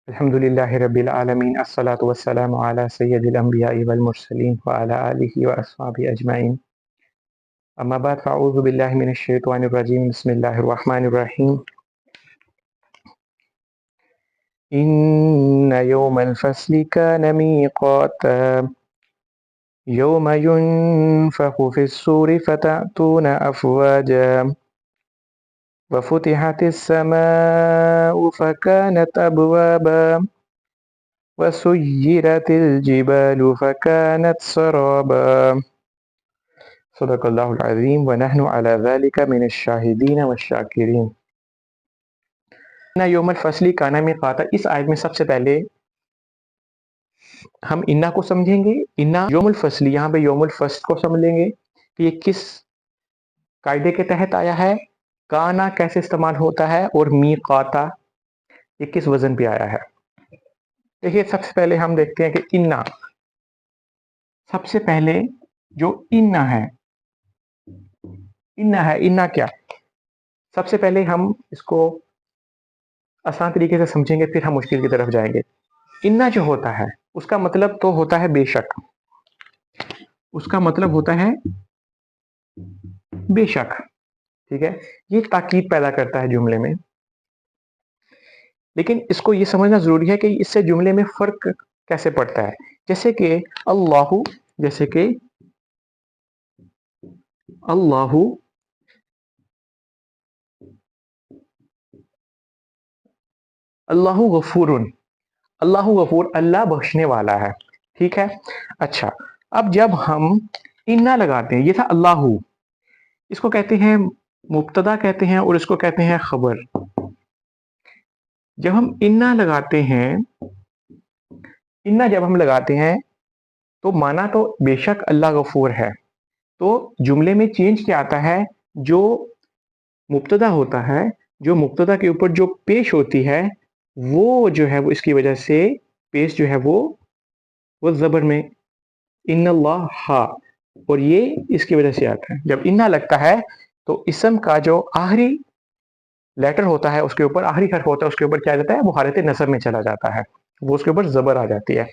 الحمدللہ رب العالمین الصلاۃ والسلام علی سید الانبیاء والمرسلین وعلی آلہ واصحابہ اجمعین اما بعد فاعوذ باللہ من الشیطان الرجیم بسم اللہ الرحمن الرحیم ان یوم الفصل کان میقاتا یوم ينفخ في الصور فتأتون افواجا وفتحت السماء فكانت أبوابا وسيرت الجبال فكانت سرابا صدق اللہ العظیم ونحن على ذلك من الشاہدین والشاکرین۔ یوم الفصل کان میقاتا، اس آیت میں سب سے پہلے ہم انا کو سمجھیں گے۔ انا یوم الفصل، یہاں پہ یوم الفصل کو سمجھ لیں گے کہ یہ کس قاعدے کے تحت آیا ہے، کانا کیسے استعمال ہوتا ہے، اور میقاتا یہ کس وزن پہ آیا ہے۔ دیکھیے سب سے پہلے ہم دیکھتے ہیں کہ انا، سب سے پہلے جو انا ہے، انا کیا؟ سب سے پہلے ہم اس کو آسان طریقے سے سمجھیں گے، پھر ہم مشکل کی طرف جائیں گے۔ انا جو ہوتا ہے اس کا مطلب تو ہوتا ہے بے شک، اس کا مطلب ہوتا ہے بے شک، ٹھیک ہے، یہ تاکید پیدا کرتا ہے جملے میں۔ لیکن اس کو یہ سمجھنا ضروری ہے کہ اس سے جملے میں فرق کیسے پڑتا ہے۔ جیسے کہ اللہ، جیسے کہ اللہ اللہ غفور، اللہ غفور، اللہ بخشنے والا ہے، ٹھیک ہے۔ اچھا، اب جب ہم انا لگاتے ہیں، یہ تھا اللہ، اس کو کہتے ہیں مبتدا کہتے ہیں، اور اس کو کہتے ہیں خبر۔ جب ہم انا لگاتے ہیں، انا جب ہم لگاتے ہیں تو مانا تو بے شک اللہ غفور ہے، تو جملے میں چینج کیا آتا ہے، جو مبتدا ہوتا ہے، جو مبتدا کے اوپر جو پیش ہوتی ہے، وہ جو ہے وہ اس کی وجہ سے پیش جو ہے وہ زبر میں ان اللہ ہا، اور یہ اس کی وجہ سے آتا ہے۔ جب انا لگتا ہے تو اسم کا جو آخری لیٹر ہوتا ہے، اس کے اوپر آخری حرف ہوتا ہے، اس کے اوپر کیا جاتا ہے، وہ حالت نصب میں چلا جاتا ہے، وہ اس کے اوپر زبر آ جاتی ہے،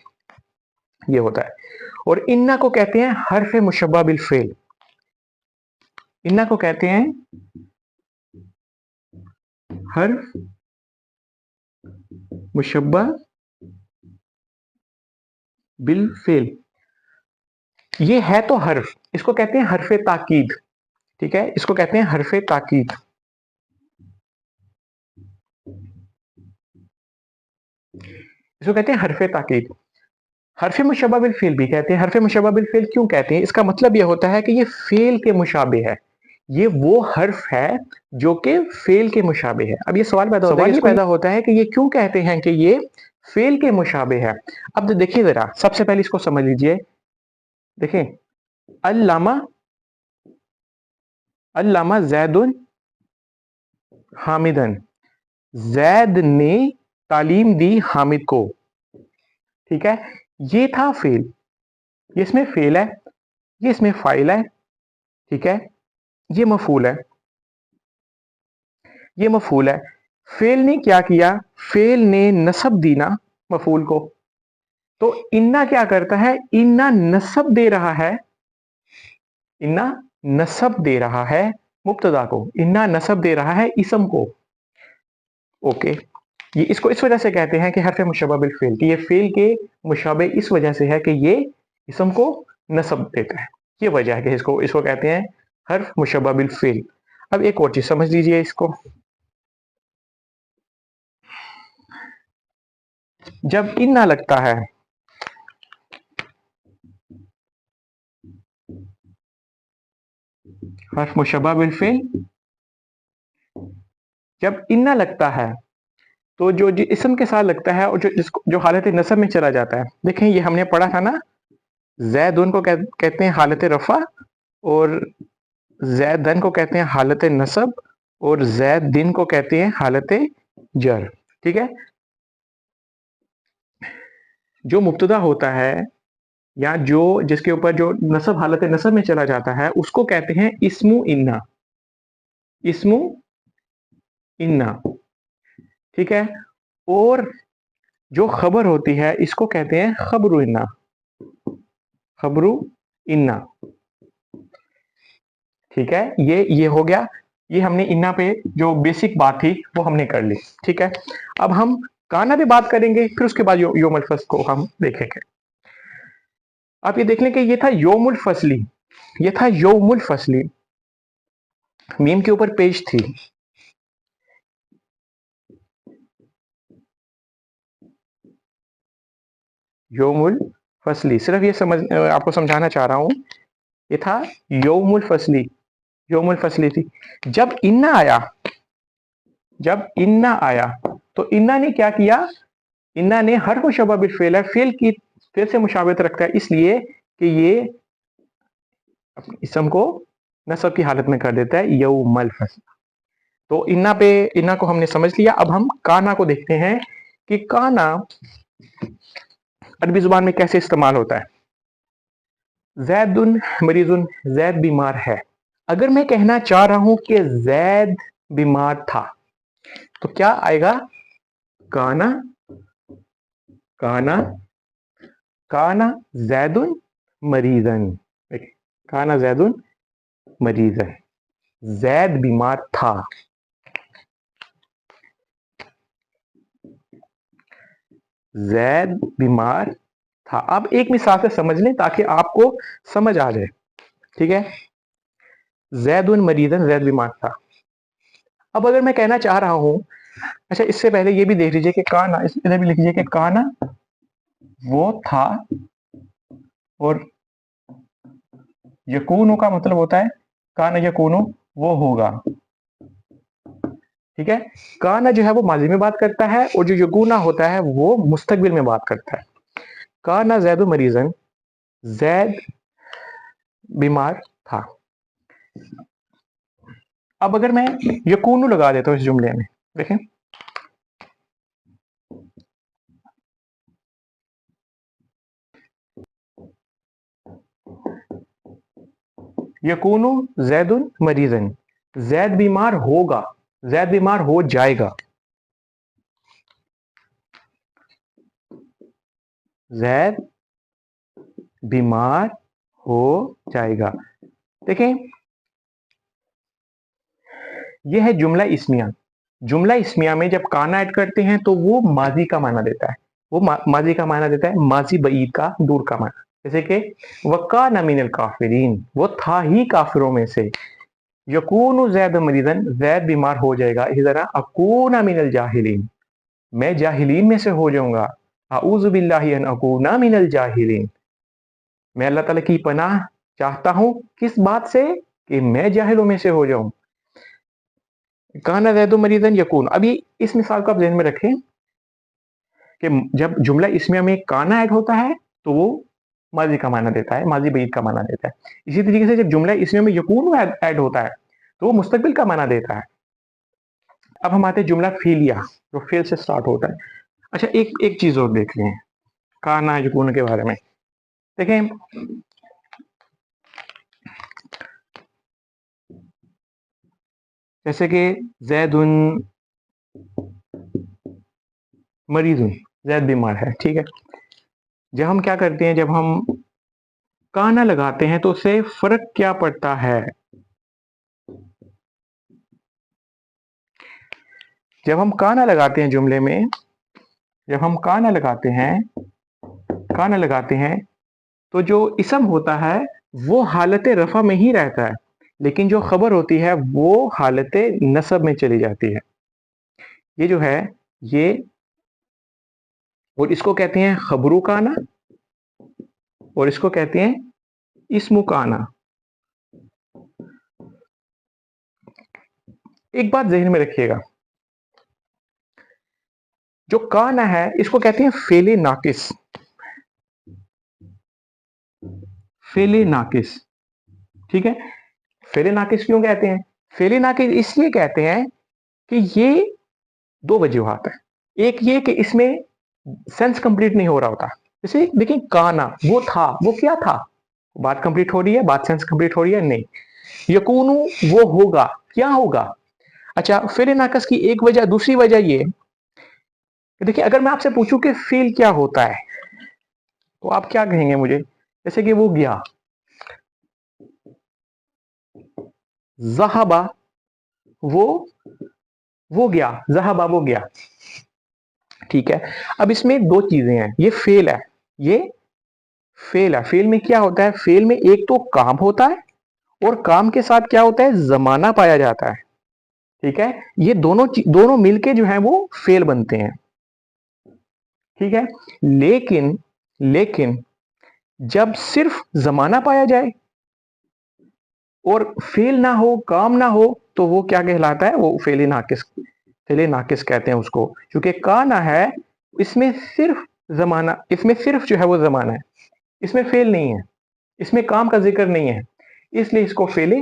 یہ ہوتا ہے۔ اور انا کو کہتے ہیں حرف مشبہ بالفعل، انا کو کہتے ہیں حرف مشبہ بالفعل، یہ ہے تو حرف، اس کو کہتے ہیں حرف تاکید، ٹھیک ہے، اس کو کہتے ہیں حرف تاکید۔ اس کو کہتے ہیں حرف تاکید، حرف مشبہ بالفعل بھی کہتے ہیں۔ حرف مشبہ بالفعل کیوں کہتے ہیں؟ اس کا مطلب یہ ہوتا ہے کہ یہ فعل کے مشابہ ہے، یہ وہ حرف ہے جو کہ فعل کے مشابہ ہے۔ اب یہ سوال پیدا ہوتا ہے کہ یہ کیوں کہتے ہیں کہ یہ فعل کے مشابہ ہے۔ اب دیکھیے ذرا، سب سے پہلے اس کو سمجھ لیجئے، دیکھیں، علامہ زید حامدن، زید نے تعلیم دی حامد کو، ٹھیک ہے، یہ تھا فعل، یہ اس میں فعل ہے، یہ اس میں فاعل ہے، ٹھیک ہے، یہ مفعول ہے، یہ مفعول ہے۔ فعل نے کیا کیا؟ فعل نے نصب دی نا مفعول کو، تو انا کیا کرتا ہے؟ انا نصب دے رہا ہے، انا نصب دے رہا ہے مبتدا کو، انا نصب دے رہا ہے اسم کو، اوکے۔ یہ اس کو اس وجہ سے کہتے ہیں کہ حرف مشبہ بالفعل، کہ یہ فعل کے مشابہ اس وجہ سے ہے کہ یہ اسم کو نصب دیتا ہے، یہ وجہ ہے کہ اس کو کہتے ہیں حرف مشبہ بالفعل۔ اب ایک اور چیز سمجھ لیجئے اس کو، جب انا لگتا ہے حرف مشبہ بالفعل، جب انا لگتا ہے تو جو اسم کے ساتھ لگتا ہے اور جو حالت نصب میں چلا جاتا ہے، دیکھیں یہ ہم نے پڑھا تھا نا، زیدن کو کہتے ہیں حالت رفع، اور زیدن کو کہتے ہیں حالت نصب، اور زیدن کو کہتے ہیں حالت جر، ٹھیک ہے۔ جو مبتدا ہوتا ہے یا جس کے اوپر جو نصب حالت نصب میں چلا جاتا ہے، اس کو کہتے ہیں اسم انا، اسم انا، ٹھیک ہے۔ اور जो खबर होती है इसको कहते हैं खबरू इन्ना, खबरू इन्ना। ठीक है, ये हो गया। ये हमने इन्ना पे जो बेसिक बात थी वो हमने कर ली। ठीक है, अब हम काना पे बात करेंगे, फिर उसके बाद योमुल फस्ल को हम देखेंगे। आप ये देख लें कि ये था योमुल फसली, ये था योमुल फसली, मीम के ऊपर पेज थी। योमुल फसली, सिर्फ ये समझ आपको समझाना चाह रहा हूं, ये था योमुल फसली, योमुल फसली थी। जब इन्ना आया, जब इन्ना आया तो इन्ना ने क्या किया, इन्ना ने हर को शबा बिल फेल है, फेल की फेल से मुशाबहत रखता है, इसलिए कि ये इसम को नसब की हालत में कर देता है, यौमल फस्ल। तो इन्ना पे, इन्ना को हमने समझ लिया। अब हम काना को देखते हैं कि काना अरबी जुबान में कैसे इस्तेमाल होता है। जैदुन मरीजुन, जैद बीमार है। अगर मैं कहना चाह रहा हूं कि जैद बीमार था तो क्या आएगा, काना, काना, काना जैदुन मरीजन, काना जैदुन मरीजन, जैद बीमार था। जैद बीमार था। अब एक मिसाल से समझ लें ताकि आपको समझ आ जाए। ठीक है, जैदुन मरीजन, जैद बीमार था। अब अगर मैं कहना चाह रहा हूं, अच्छा इससे पहले ये भी देख लीजिए कि काना, इधर भी लिख लीजिए कि काना वो था, और यकूनो का मतलब होता है, काना यकूनो वो होगा। ठीक है, काना जो है वो माजी में बात करता है, और जो यकूना होता है वो मुस्तकबिल में बात करता है। काना जैदु मरीजन, जैद बीमार था। अब अगर मैं यकूनु लगा देता हूं इस जुमले में, देखें, यकूनु जैदुन मरीजन, जैद बीमार होगा, जैद बीमार हो जाएगा, जैद बीमार हो जाएगा। देखें, यह है जुमला इस्मिया। जुमला इस्मिया में जब काना ऐड करते हैं तो वो माजी का माना देता है, वो माजी का माना देता है, माजी बईद का, दूर का माना। जैसे कि वकाना मिनल काफिरीन, वो था ही काफिरों में से। यकूनु जैद मरीजन, जैद बीमार हो जाएगा। इसी तरह अकूना मिनल जाहिलीन, मैं जाहिलीन में से हो जाऊंगा। अऊज़ु बिल्लाहि अन अकूना मिनल जाहिलीन, मैं अल्लाह ताला की पनाह चाहता हूं, किस बात से, कि मैं जाहिलों में से हो जाऊं। काना जैदु मरीजन यकून। अभी इस मिसाल को आप ध्यान में रखें कि जब जुमला इस्मिया में काना ऐड होता है तो वो माजी का माना देता है, माजी बईद का माना देता है। इसी तरीके से जब जुमला इस्मिया में यकून ऐड होता है तो वो मुस्तकबिल का माना देता है। अब हम आते हैं जुमला फेलिया, जो फेल से स्टार्ट होता है। अच्छा, एक एक चीज और देख लें काना यकून के बारे में। देखें, जैसे कि जैदुन मरीजुन, जैद बीमार है। ठीक है, जब हम क्या करते हैं, जब हम काना लगाते हैं तो उससे फर्क क्या पड़ता है। जब हम काना लगाते हैं जुमले में, जब हम काना लगाते हैं, काना लगाते हैं तो जो इसम होता है वो हालत रफा में ही रहता है, लेकिन जो खबर होती है वो हालत नसब में चली जाती है। ये जो है ये, और इसको कहते हैं खबरू काना, और इसको कहते हैं इस्मु काना। एक बात ज़हन में रखिएगा, जो काना है इसको कहते हैं फेले नाकिस, फेले नाकिस। ठीक है, फेले नाकिस क्यों कहते हैं, फेले नाकिस इसलिए कहते हैं कि ये दो वजूहात है। एक ये कि इसमें सेंस कंप्लीट नहीं हो रहा होता। जैसे देखिए, काना वो था, वो क्या था, बात कंप्लीट हो रही है, बात सेंस कंप्लीट हो रही है नहीं। यकूनु वो होगा, क्या होगा। अच्छा, फेले नाकस की एक वजह, दूसरी वजह ये देखिए अगर मैं आपसे पूछूं कि फील क्या होता है तो आप क्या कहेंगे मुझे? जैसे कि वो गया, ज़हबा, वो वो गया, ज़हबा वो गया, ठीक है। अब इसमें दो चीजें हैं, ये फेल है, ये फेल है। फेल में क्या होता है? फेल में एक तो काम होता है और काम के साथ क्या होता है? जमाना पाया जाता है, ठीक है। ये दोनों मिलके जो है वो फेल बनते हैं, ठीक है। लेकिन लेकिन जब सिर्फ जमाना पाया जाए और फेल ना हो, काम ना हो, तो वो क्या कहलाता है? वो फेल नाकिस, फेल नाकिस कहते हैं उसको, क्योंकि काना है, इसमें सिर्फ जमाना, इसमें सिर्फ जो है वो जमाना है, इसमें फेल नहीं है, इसमें काम का जिक्र नहीं है, इसलिए इसको फेले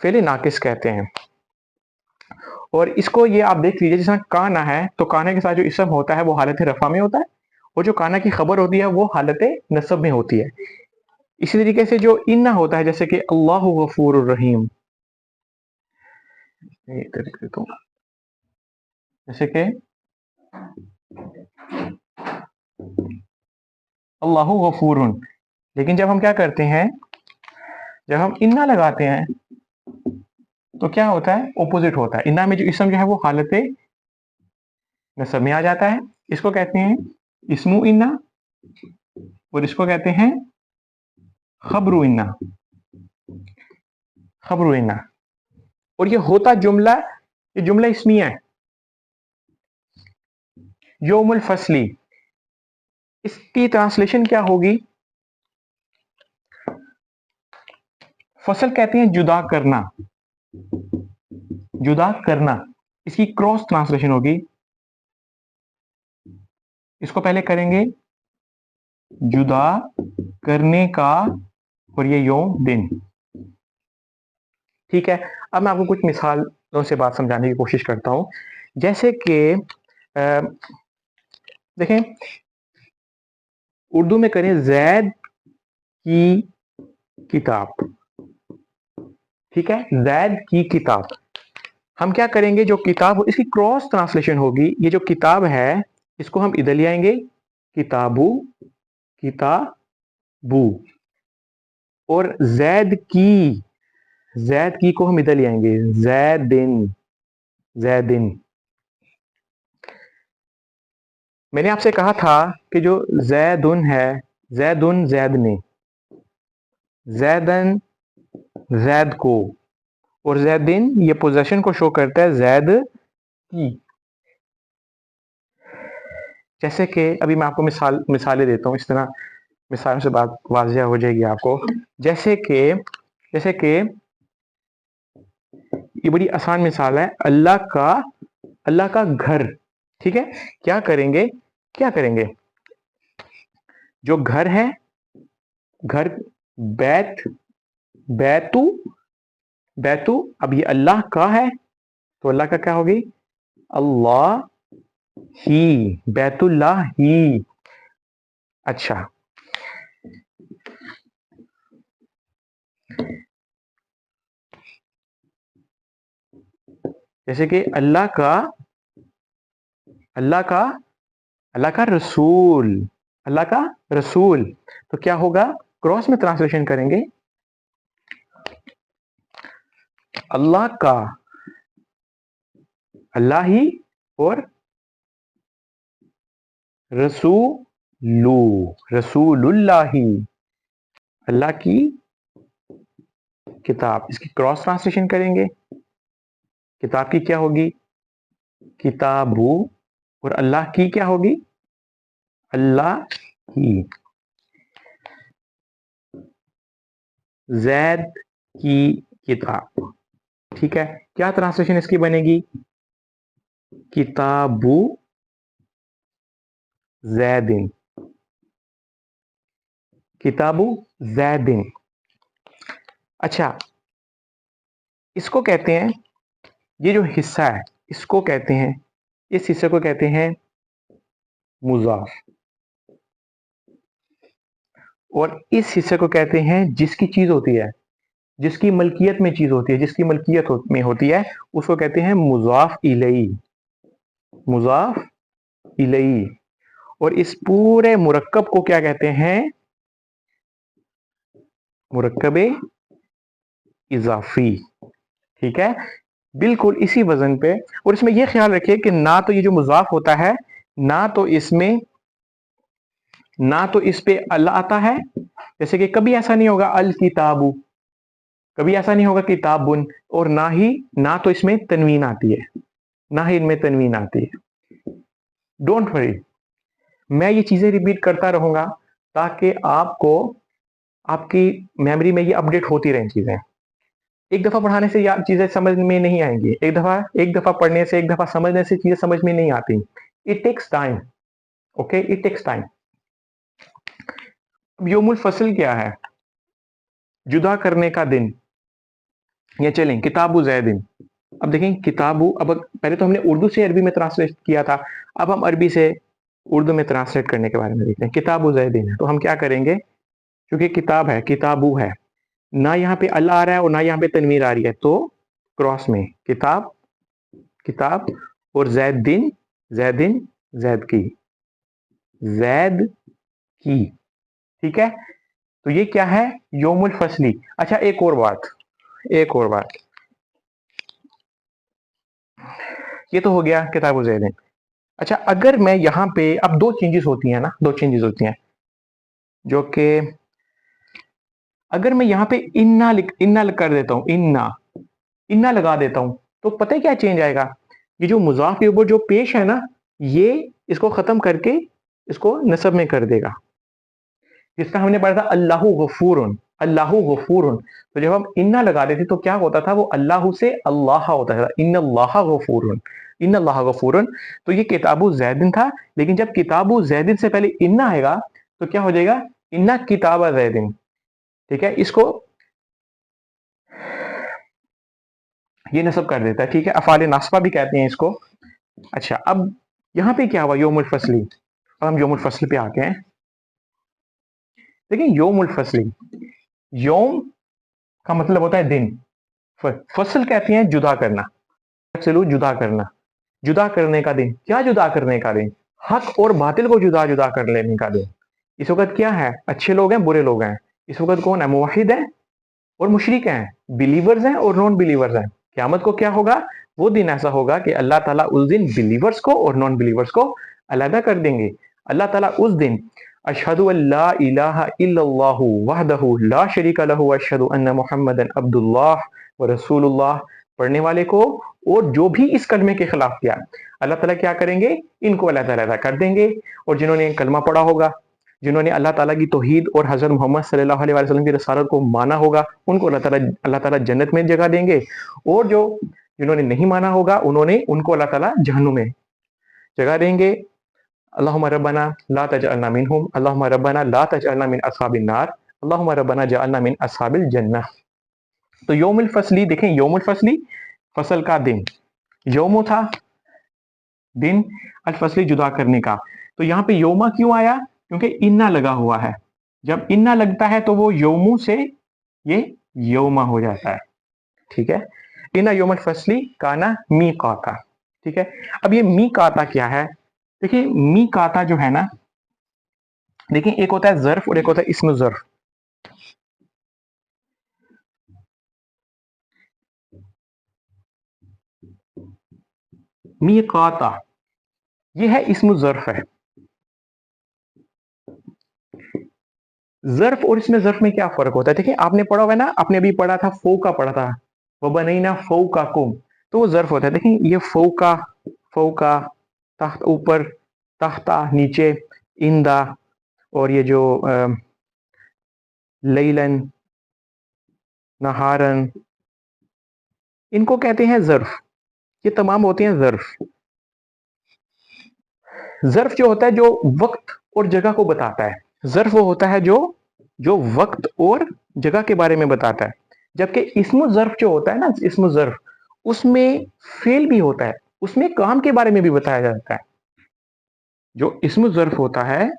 फेले नाकिस कहते हैं। और इसको ये आप देख लीजिए, जैसा काना है तो काना के साथ जो इसम होता है वो हालत रफा में होता है, और जो काना की खबर होती है वो हालत नसब में होती है। इसी तरीके से जो इन्ना होता है, जैसे कि अल्लाहु गफूरुर रहीम, तो जैसे कि अल्लाहु गफूरुन, लेकिन जब हम क्या करते हैं, जब हम इन्ना लगाते हैं तो क्या होता है? ऑपोजिट होता है। इन्ना में जो इसम जो है वो हालत नसब में आ जाता है, इसको कहते हैं इस्मु इन्ना, और इसको कहते हैं खबरू इन्ना, खबरू इन्ना। और ये होता जुमला, ये जुमला इस्मिया है, यौमुल फसली, इसकी ट्रांसलेशन क्या होगी? फसल कहते हैं जुदा करना, जुदा करना, इसकी क्रॉस ट्रांसलेशन होगी। इसको पहले करेंगे जुदा करने का, और ये यौम दिन, ठीक है। अब मैं आपको कुछ मिसालों से बात समझाने की कोशिश करता हूं, जैसे कि देखें, उर्दू में करें जैद की किताब, ठीक है, जैद की किताब। हम क्या करेंगे, जो किताब इसकी क्रॉस ट्रांसलेशन होगी, ये जो किताब है इसको हम इधर ले आएंगे, किताबू, किताबू, और जैद की को हम इधर ले आएंगे, जैदिन, जैदिन। मैंने आपसे कहा था कि जो जैदुन है, जैदुन जैद ने, जैदन जैद को, और जैदिन ये पोजेशन को शो करता है, जैद की। जैसे कि अभी मैं आपको मिसालें देता हूँ, इस तरह मिसालों से बात वाज़िया हो जाएगी आपको। जैसे कि ये बड़ी आसान मिसाल है, अल्लाह का घर, ठीक है। क्या करेंगे, क्या करेंगे, जो घर है, घर, बैत, बैतू, बैतू, अब ये अल्लाह का है तो अल्लाह का क्या होगी? अल्लाह ही, बैतुल्लाह ही। अच्छा, जैसे कि अल्लाह का अल्लाह का रसूल, अल्लाह का रसूल, तो क्या होगा? क्रॉस में ट्रांसलेशन करेंगे, अल्लाह का, अल्लाह ही, और रसूलू, रसूलुल्लाही, अल्लाह की किताब। इसकी क्रॉस ट्रांसलेशन करेंगे, किताब की क्या होगी? किताबू, और अल्लाह की क्या होगी? अल्लाह ही। जैद की किताब, ठीक है। क्या ट्रांसलेशन इसकी बनेगी? किताबू जैदिन, किताबू जैदिन। अच्छा, इसको कहते हैं, ये जो हिस्सा है इसको कहते हैं, इस हिस्से को कहते हैं मुजाफ, और इस हिस्से को कहते हैं जिसकी चीज होती है, जिसकी मलकियत में चीज होती है, जिसकी मलकियत में होती है, उसको कहते हैं मुजाफ इलई, मुजाफ इलई, और इस पूरे मुरक्कब को क्या कहते हैं? मुरक्कब इजाफी। ठीक है, बिल्कुल इसी वजन पे। और इसमें यह ख्याल रखिए कि ना तो ये जो मुजाफ होता है, ना तो इस पे अल आता है, जैसे कि कभी ऐसा नहीं होगा अल किताबु, कभी ऐसा नहीं होगा किताबुन, और ना तो इसमें तनवीन आती है, ना ही इनमें तनवीन आती है। डोंट वरी, मैं ये चीजें रिपीट करता रहूंगा ताकि आपकी मेमोरी में ये अपडेट होती रहें चीजें। एक दफा पढ़ाने से यार चीजें समझ में नहीं आएंगी, एक दफा पढ़ने से, एक दफा समझने से चीजें समझ में नहीं आती। It takes time, okay, it takes time. यौमुल फसल क्या है? जुदा करने का दिन। ये चलें किताबु जैदिन। अब देखें किताबु, अब पहले तो हमने उर्दू से अरबी में ट्रांसलेट किया था, अब हम अरबी से उर्दू में ट्रांसलेट करने के बारे में देखते हैं। किताबु जैदिन है, तो हम क्या करेंगे, क्योंकि किताब है, किताबु है, ना यहाँ पे अल्लाह आ रहा है और ना यहाँ पे तनवीर आ रही है, तो क्रॉस में किताब किताब, और जैदिन जैदिन, जैद की, जैद की। ठीक है, तो ये क्या है? यौमुल फसली। अच्छा, एक और बात, ये तो हो गया किताबु जैदिन। अच्छा, अगर मैं यहाँ पे, अब दो चेंजेस होती हैं ना, जो कि अगर मैं यहाँ पे इन्ना कर देता हूँ, इन्ना लगा देता हूँ, तो पता है क्या चेंज आएगा? ये जो मुजाफ के ऊपर जो पेश है ना, ये इसको खत्म करके इसको नसब में कर देगा। जिसका हमने पढ़ा था अल्लाहु गफूरुन, अल्लाहु गफूरुन, तो जब हम इन्ना लगा देते तो क्या होता था? वो अल्लाह से अल्लाह होता था, इन्नल्लाह गफूरुन, इन्नल्लाह गफूरुन। तो ये किताबु जैदिन था, लेकिन जब किताबु जैदिन से पहले इन्ना आएगा तो क्या हो जाएगा? इन्ना किताबा जैदिन। ठीक है, इसको ये नसब कर देता है। ठीक है, अफाले नासबा भी कहते हैं इसको। अच्छा, अब यहाँ पे क्या हुआ? यौमुल फसली। अब हम यौमुल फसल पे आते हैं। देखिए, यौमुल फसली, यौम का मतलब होता है दिन, फसल कहते हैं जुदा करना, चलो जुदा करना, जुदा करने का दिन। क्या जुदा करने का दिन? हक और बातिल को जुदा जुदा कर लेने का दिन। इस वक्त क्या है? अच्छे लोग हैं, बुरे लोग हैं। इस वक्त कौन है? मुवाहिद है और मुशरिक हैं, बिलीवर्स हैं और नॉन बिलीवर्स हैं। क़यामत को क्या होगा? वो दिन ऐसा होगा कि अल्लाह ताला उस दिन बिलीवर्स को और नॉन बिलीवर्स को अलग कर देंगे। अल्लाह ताला उस दिन अशहदु अल्ला इलाहा इल्लल्लाहु वहदहु ला शरीका लहु व अशहदु अन्ना मुहम्मदन अब्दुल्लाह व रसूलुल्लाह पढ़ने वाले को, और जो भी इस कलमे के खिलाफ किया, अल्लाह ताला क्या करेंगे? इनको अल्लाह ताला कर देंगे। और जिन्होंने कलमा पढ़ा होगा, जिन्होंने अल्लाह ताला की तौहीद और हज़रत मोहम्मद सल्लल्लाहु अलैहि वसल्लम की रसालत को माना होगा, उनको अल्लाह ताला जन्नत में जगह देंगे, और जिन्होंने नहीं माना होगा, उनको अल्लाह ताला जहन्नुम में जगह देंगे। अल्लाहुम्मा रब्बना ला तजअलना मिनहुम, अल्लाहुम्मा रब्बना ला तजअलना मिन अस्हाबिन नार, अल्लाहुम्मा रब्बना जअलना मिन अस्हाबिल जन्नह। तो यौमुल फसली, देखें यौमुल फसली, फसल का दिन, यौमु था दिन, अल फसली जुदा करने का। तो यहाँ पे यौमा क्यों आया? क्योंकि इन्ना लगा हुआ है। जब इन्ना लगता है तो वो यौमु से ये यौमा हो जाता है। ठीक है, इन्ना यौमुल फसली काना मीकाता। ठीक है, अब ये मीकाता क्या है? देखिए, मीकाता जो है ना, देखिए एक होता है ज़र्फ और एक होता है इस्म ज़र्फ। मीकाता ये है, इस्म ज़र्फ है। ज़र्फ और इसमें ज़र्फ में क्या फर्क होता है? देखिए, आपने पढ़ा हुआ है ना, आपने अभी पढ़ा था फौका पढ़ा था, वो बनैना फौकाकुम, तो वो ज़र्फ होता है। देखिए, ये फौका, फौका तहत ऊपर, तहता नीचे, इंदा, और ये जो लैलन, नहारन, इनको कहते हैं ज़र्फ। ये तमाम होते हैं ज़र्फ। ज़र्फ जो होता है जो वक्त और जगह को बताता है, ज़र्फ वो होता है जो वक्त और जगह के बारे में बताता है। जबकि इस्म ज़र्फ जो होता है ना, इस्म ज़र्फ, उसमें फेल भी होता है, उसमें काम के बारे में भी बताया जाता है। जो इस्म ज़र्फ होता है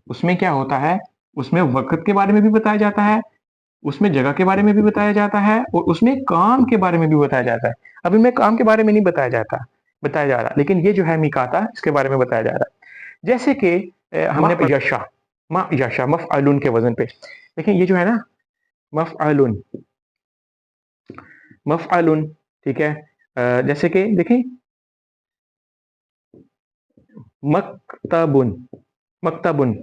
उसमें क्या होता है? उसमें वक्त के बारे में भी बताया जाता है, उसमें जगह के बारे में भी बताया जाता है, और उसमें काम के बारे में भी बताया जाता है। अभी मैं काम के बारे में नहीं बताया जाता, बताया जा रहा है, लेकिन ये जो है मीकाता, इसके बारे में बताया जा रहा है। जैसे कि हमने यशा, मा यशा मफअलुन के वजन पे, देखें ये जो है ना मफअलुन, मफअलुन, ठीक है। जैसे कि देखें मक्तबुन, मक्तबुन,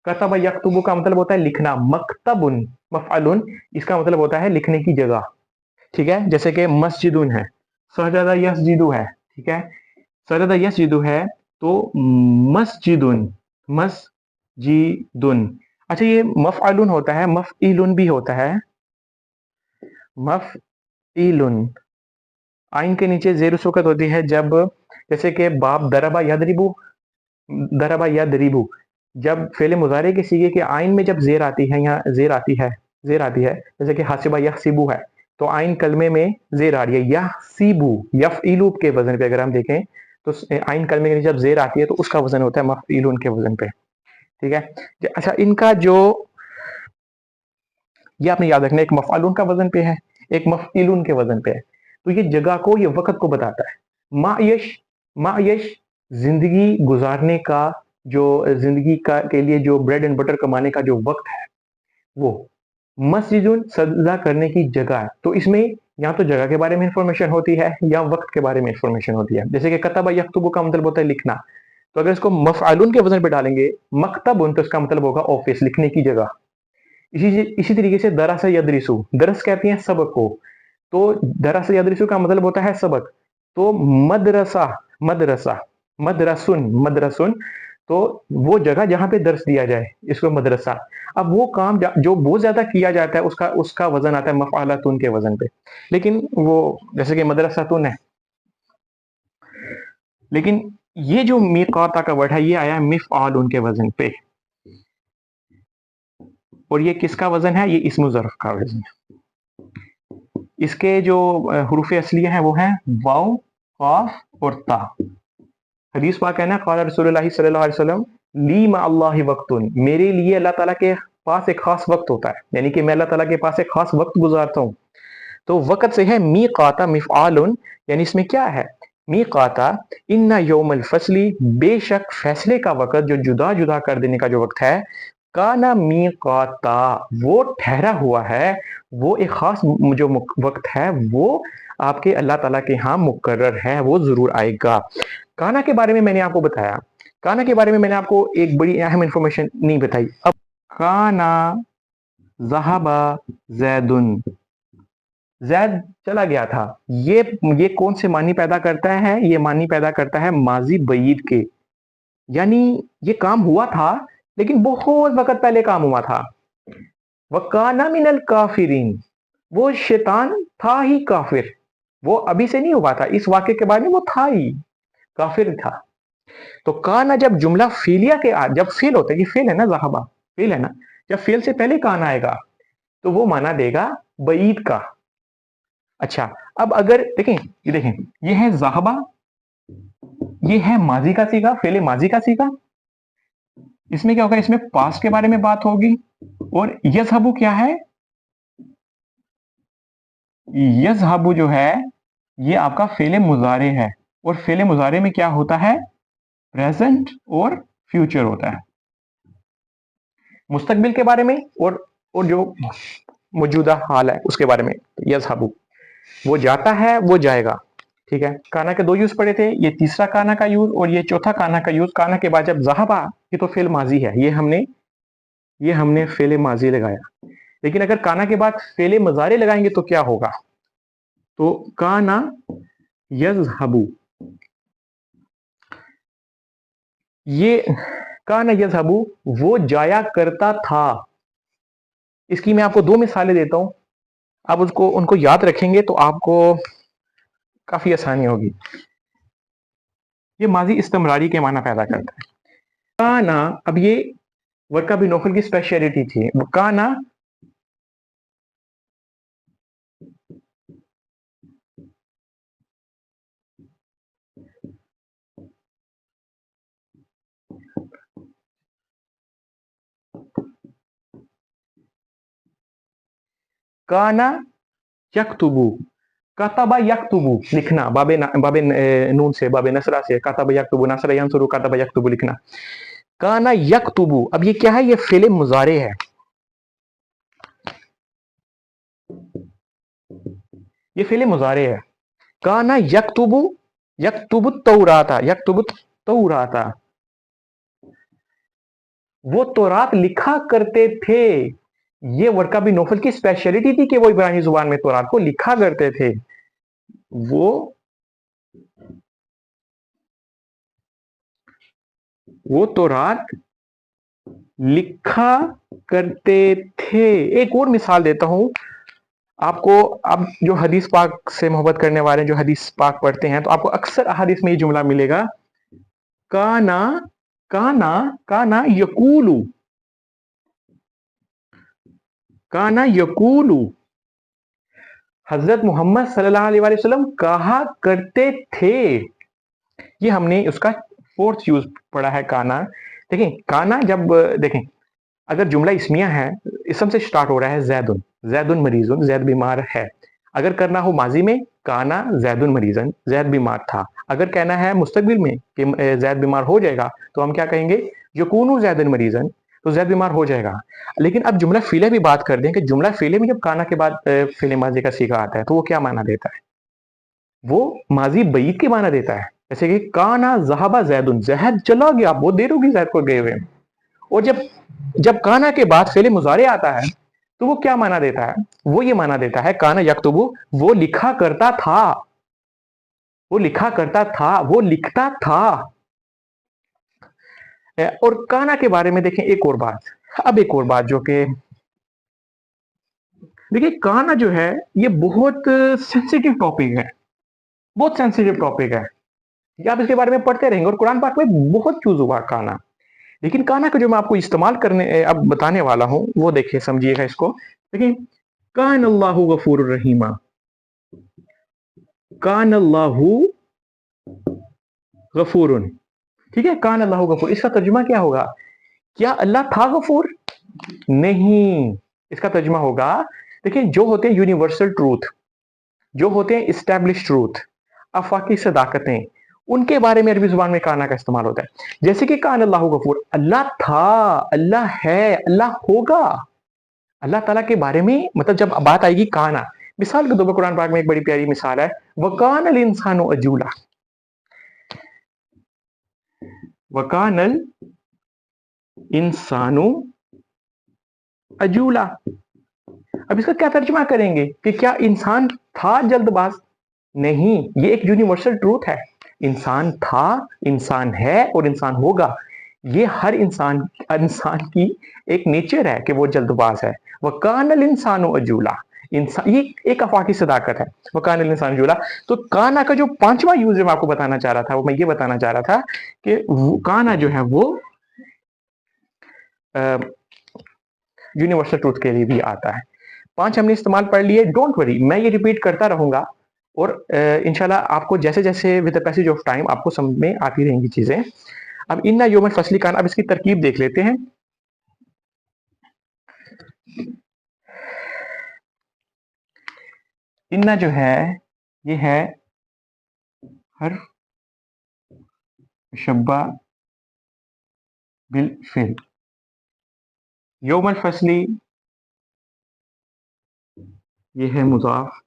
कतब यक्तुबु का मतलब होता है लिखना, मक्तबुन मफअलुन इसका मतलब होता है लिखने की जगह, ठीक है। जैसे कि मस्जिदुन है, सजदा यसजिदु है, ठीक है, सजदा यसजिदु है, तो मस्जिदुन, मस्जिदुन। अच्छा ये मफअलुन होता है, मफइलुन भी होता है, मफइलुन, आइन के नीचे जेर सुकत होती है जब, जैसे कि बाप दरबा यदरिबु, दरबा यदरिबु, जब फेले मुजारे के सीगे के आइन में जब जेर आती है, यहाँ जेर आती है, जेर आती है, जैसे कि हासिबा यहसिबु है, तो आइन कलमे में जेर आ रही है, यहसिबु यफइलु के वजन पे अगर हम देखें तो आइन कलमे के नीचे जब जेर आती है तो उसका वजन होता है मफइलुन के वजन पे, ठीक है। अच्छा इनका जो, ये आपने याद रखना, एक मफअलुन का वजन पे है, एक मफइलुन के वजन पे है, तो ये जगह को, ये वक्त को बताता है। मायश, मायश जिंदगी गुजारने का, जो जिंदगी का के लिए जो ब्रेड एंड बटर कमाने का जो वक्त है वो, मस्जिदुन सजदा करने की जगह है, तो इसमें या तो जगह के बारे में इंफॉर्मेशन होती है या वक्त के बारे में इंफॉर्मेशन होती है। जैसे कि कतबा यक्तुबु का मतलब होता है लिखना, तो अगर इसको मफअलुन के वजन पे डालेंगे मकतबुन, तो इसका मतलब होगा ऑफिस, लिखने की जगह। इसी तरीके से दरस यदरिसु, दरस कहते हैं सबक को, तो दरस यदरिसु का मतलब होता है सबक, तो मदरसा, मदरसा, मदरसुन, मदरसुन, तो वो जगह जहां पे दर्स दिया जाए इसको मदरसा। अब वो काम जो बहुत ज्यादा किया जाता है उसका उसका वजन आता है मफआलतुन के वजन पे, लेकिन वो जैसे कि मदरसातुन है, लेकिन ये जो मीकाता का वर्ड है ये आया है मिफआलुन के वजन पे, और ये किसका वजन है, ये इस्मु ज़र्फ़ का वजन है। इसके जो हरूफ असलिया हैं वो हैं वाव, काफ और ता। हदीस पाक है ना, क़ाल रसूलुल्लाह सल्लल्लाहु अलैहि वसल्लम, ली मा अल्लाहि वक्तुन, मेरे लिए अल्लाह ताला के पास एक खास वक्त होता है, यानी कि मैं अल्लाह ताला के पास एक खास वक्त गुजारता हूँ। तो वक़्त से है मीक़ाता मिफ़आलुन, यानी इसमें क्या है मीक़ाता, इन्ना यौमल फ़स्ली, बेशक फैसले का वक़्त, जो जुदा जुदा कर देने का जो वक्त है, काना मीक़ाता, वो ठहरा हुआ है, वो एक खास जो वक्त है वो आपके अल्लाह ताला के यहाँ मुकर्रर है, वो जरूर आएगा। काना के बारे में मैंने आपको बताया, काना के बारे में मैंने आपको एक बड़ी अहम इंफॉर्मेशन नहीं बताई। अब काना ज़हाबा जैदुन, जैद चला गया था, ये कौन से मानी पैदा करता है, ये मानी पैदा करता है माजी बईद के, यानी ये काम हुआ था लेकिन बहुत वक्त पहले काम हुआ था। वकाना मिनल काफिरीन, वो शैतान था ही काफिर, वो अभी से नहीं हुआ था, इस वाक्य के बाद में वो था ही काफिर था। तो काना जब जुमला फेलिया के जब फेल होता है, ये फेल है ना, ज़हाबा फेल है ना, जब फेल से पहले कान आएगा तो वो माना देगा बईद का। अच्छा अब अगर देखें, ये देखें, ये है ज़हाबा, ये है माजी का सीगा, फेले माजी का सीगा, इसमें क्या होगा, इसमें पास्ट के बारे में बात होगी, और यज़हबु क्या है, यज़हबु जो है ये आपका फेले मुजारे है, और फेले मुजारे में क्या होता है, प्रेजेंट और फ्यूचर होता है, मुस्तकबिल के बारे में और जो मौजूदा हाल है उसके बारे में। यज़हबु वो जाता है, वो जाएगा, ठीक है। काना के दो यूज पड़े थे, ये तीसरा काना का यूज और ये चौथा काना का यूज। काना के बाद जब ज़हाबा, ये तो फेल माजी है, ये हमने फेले माजी लगाया, लेकिन अगर काना के बाद फेले मजारे लगाएंगे तो क्या होगा, तो काना यज़हबु, ये काना यज़हबु वो जाया करता था। इसकी मैं आपको दो मिसालें देता हूं, आप उसको उनको याद रखेंगे तो आपको काफी आसानी होगी। ये माजी इस्तेमरारी के माना पैदा करता है। काना, अब ये वर्ड का भी नौफल की स्पेशलिटी थी, वो काना काना यक्तुबु, कतबा यक्तुबु लिखना, बाबे नून से, बाबे नसरा से, कतबा यक्तुबु, नसरा यंसुरु, कतबा यक्तुबु लिखना। काना यक्तुबु, अब ये क्या है, ये फेले मुजारे है, ये फेले मुजारे है। काना यक्तुबु, यक्तुबु तौराता, यक्तुबु तौराता, वो तौरात लिखा करते थे। ये वर्का बिन नौफल की स्पेशलिटी थी कि वो इब्रानी जुबान में तौरात को लिखा करते थे। वो तौरात लिखा करते थे। एक और मिसाल देता हूं आपको। आप जो हदीस पाक से मोहब्बत करने वाले, जो हदीस पाक पढ़ते हैं, तो आपको अक्सर हदीस में ये जुमला मिलेगा, काना काना काना यकूलू, काना यकूलू, हजरत मोहम्मद सल्लल्लाहु अलैहि वसल्लम कहा करते थे। ये हमने उसका फोर्थ यूज पढ़ा है, काना। देखें, काना जब देखें, अगर जुमला इसमिया है, इसम से स्टार्ट हो रहा है जैदुन, जैदुन मरीजुन, जैद बीमार है। अगर करना हो माजी में, काना जैदुन मरीजन, जैद बीमार था। अगर कहना है मुस्तकबिल में कि जैद बीमार हो जाएगा, तो हम क्या कहेंगे, यकूनु जैदुन मरीजन, तो जैद बीमार हो जाएगा। लेकिन अब जुमला फिले भी बात कर दें कि जुमला फिले में जब काना के बाद फिले माजी का सीगा आता है, तो वो क्या माना देता है, वो माजी बईद के माना देता है। जैसे कि काना जहाबा जैदुन, जैद चला गया, बहुत देर होगी जैद को गए हुए। और जब जब काना के बाद फेले मुजारे आता है, तो वो क्या माना देता है, वो ये माना देता है, काना यक्तुबु, वो लिखा करता था, वो लिखा करता था, वो लिखता था। और काना के बारे में देखें एक और बात, अब एक और बात जो कि देखिए, काना जो है ये बहुत सेंसिटिव टॉपिक है, बहुत सेंसिटिव टॉपिक है। आप इसके बारे में पढ़ते रहेंगे, और कुरान पाक में बहुत चूज हुआ काना। लेकिन काना को जो मैं आपको इस्तेमाल करने अब बताने वाला हूं, वो देखिए, समझिएगा इसको। देखिए, कान अल्लाहु गफूर रहीमा, कान अल्लाहु गफूरुन, ठीक है, कान अल्लाहु गफूर, इसका तर्जुमा क्या होगा, क्या अल्लाह था गफूर? नहीं, इसका तर्जुमा होगा, देखिए, जो होते हैं यूनिवर्सल ट्रूथ, जो होते हैं इस्टेब्लिश ट्रूथ, अफाकी सदाकतें, उनके बारे में अरबी जुबान में काना का इस्तेमाल होता है। जैसे कि कान अल्लाहु गफूर, अल्लाह था, अल्लाह है, अल्लाह होगा। अल्लाह ताला के बारे में मतलब जब बात आएगी काना, मिसाल के तौर पर कुरान पाक में एक बड़ी प्यारी मिसाल है, वकानल इंसानु अजूला, वकानल इंसानु अजूला। अब इसका क्या तर्जुमा करेंगे कि क्या इंसान था जल्दबाज? नहीं, ये एक यूनिवर्सल ट्रूथ है, इंसान था, इंसान है और इंसान होगा। ये हर इंसान इंसान की एक नेचर है कि वो जल्दबाज है। वकानल इंसानु अजूला, इंसान, ये एक अफाकी सदाकत है, वकानल इंसान अजूला। तो काना का जो पांचवा यूज मैं आपको बताना चाह रहा था, वो मैं ये बताना चाह रहा था कि काना जो है वो यूनिवर्सल ट्रूथ के लिए भी आता है। 5 हमने इस्तेमाल पढ़ लिए, डोंट वरी, मैं ये रिपीट करता रहूंगा, और इंशाल्लाह आपको जैसे जैसे with the passage of time आपको समझ में आती रहेंगी चीजें। अब इन्ना योमन फसली कान, अब इसकी तरकीब देख लेते हैं। इन्ना जो है ये है हर शब्बा बिल फिल, योमल फसली ये है मुजाफ,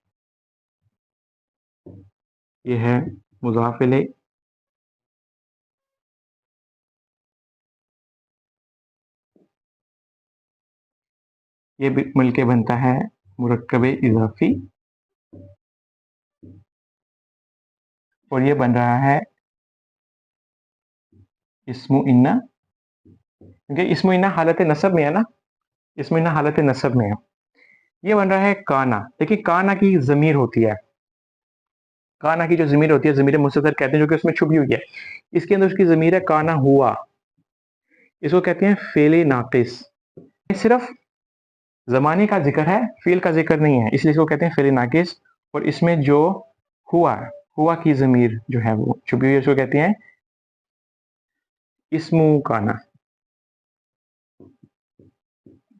ये है मुजाफ इलैह, ये मिलके बनता है मुरक्कब इजाफी, और ये बन रहा है इस्मु इन्ना, क्योंकि इस्मु इन्ना हालत नसब में है ना, इस्मु इन्ना हालत नसब में है। ये बन रहा है काना। देखिए, काना की जमीर होती है, काना की जो जमीर होती है, जमीर मुस्ततर कहते हैं, जो कि उसमें छुपी हुई है। इसके अंदर उसकी जमीर है काना हुआ, इसको कहते हैं फेले नाकिस। सिर्फ जमाने का जिक्र है, फील का जिक्र नहीं है, इसलिए इसको कहते हैं फेले नाकिस। और इसमें जो हुआ, हुआ की जमीर जो है वो छुपी हुई है, इसको कहते हैं इस्मु काना,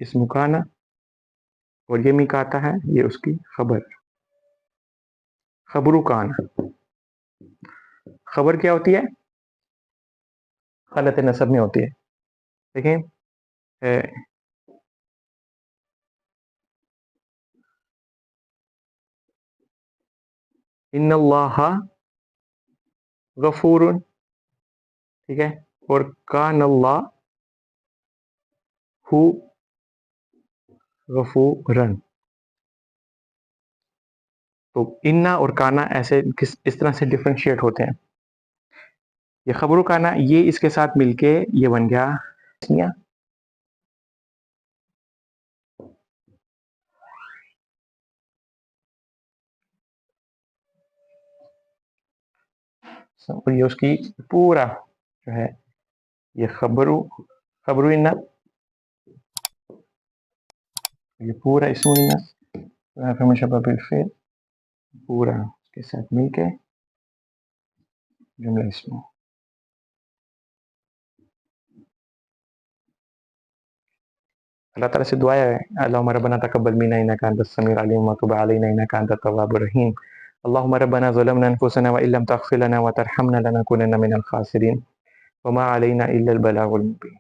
इस्मु काना। और ये मिकाता है, ये उसकी खबर। خبر کان. خبر کیا ہوتی ہے؟ حالت نصب میں ہوتی ہے. دیکھیں ان اللہ غفور، ٹھیک ہے، اور کان اللہ ہو غفورن. تو انا اور کانا ایسے اس طرح سے ڈفرینشیٹ ہوتے ہیں. یہ خبر و کانا یہ اس کے ساتھ مل کے یہ بن گیا تسنیہ. اور یہ اس کی پورا جو ہے یہ خبر انا، یہ پورا اسم انا مشبہ بالفعل پورا اس کے ساتھ مل کے جملہ اسم. اللہ تعالیٰ سے دعا ہے اللہم ربنا تقبل منا انک انت السمیع العلیم وتب علینا انک انت التواب الرحیم. اللہم ربنا ظلمنا انفسنا وان لم تغفر لنا وترحمنا لنکونن من الخاسرین وما علینا الا البلاغ المبین.